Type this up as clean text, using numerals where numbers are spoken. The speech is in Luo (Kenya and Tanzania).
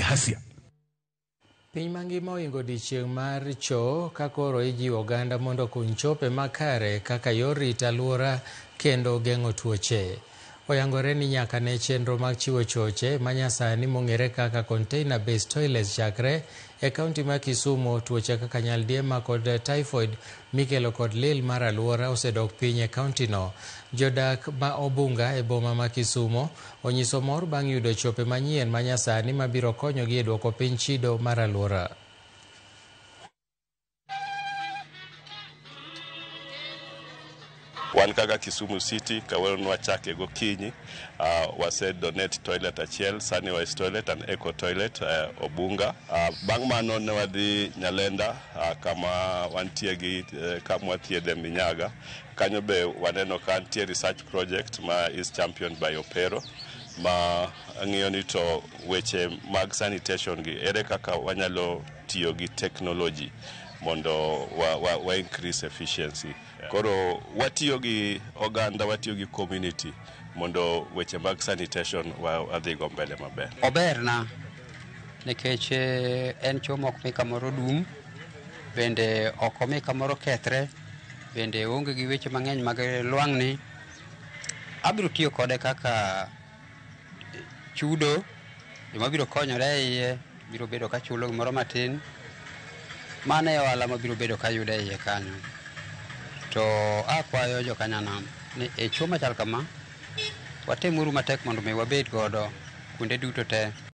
ghasia. Piny mangima oingo odiechieng' mar cho ka koro ijiwo oganda mondo kuny chope makare kaka yor rito alwora kendo geng'o tuoche. Oyangore ni nyaka ne chenro mag chiwo choche manyasani mong'ere kaka container based toilets chakre e kaunti ma Kisumu, tuoche kaka nyaldiema kod typhoid mikelo kod lil mar alwora osedok piny e kauntino. Jodak ma Obunga e boma ma Kisumu onyiso mor bang' yudo chope manyien manyasani mabiro konyogi e duoko piny chido mar alwora. Wan kaka Kisumu City kawuono wachake gokinyi wase donate toilet achiel, Sunny West toilet and Eco toilet Obunga. Bang' mano ne wadhi Nyalenda kama wantie gi kama wathiedhe minyaga. Kanyo be waneno ka nitie research project ma is championed by Opero ma ng'iyo ni to weche mag sanitation gi ere kaka wanyalo tiyo gi technology mondo wa increase efficiency. Koro watiyo gi oganda, watiyo gi community mondo weche mag sanitation wadhi go mbele maber. Oberna nikech en chomo ok mi kamoro dum, bende ok omi kamoro kethre, bende onge gi weche mang'eny mag lwang'ni. Abiro tiyo kode kaka chudo, joma biro konyore iye biro bedo ka chulo gimoro matin. Mano e ohala mabiro bedo ka yudo iye kanyo. To akwayo jokanyanam ni e chuo machal kama watemuru matek mondo mi wabed godo kuonde duto te.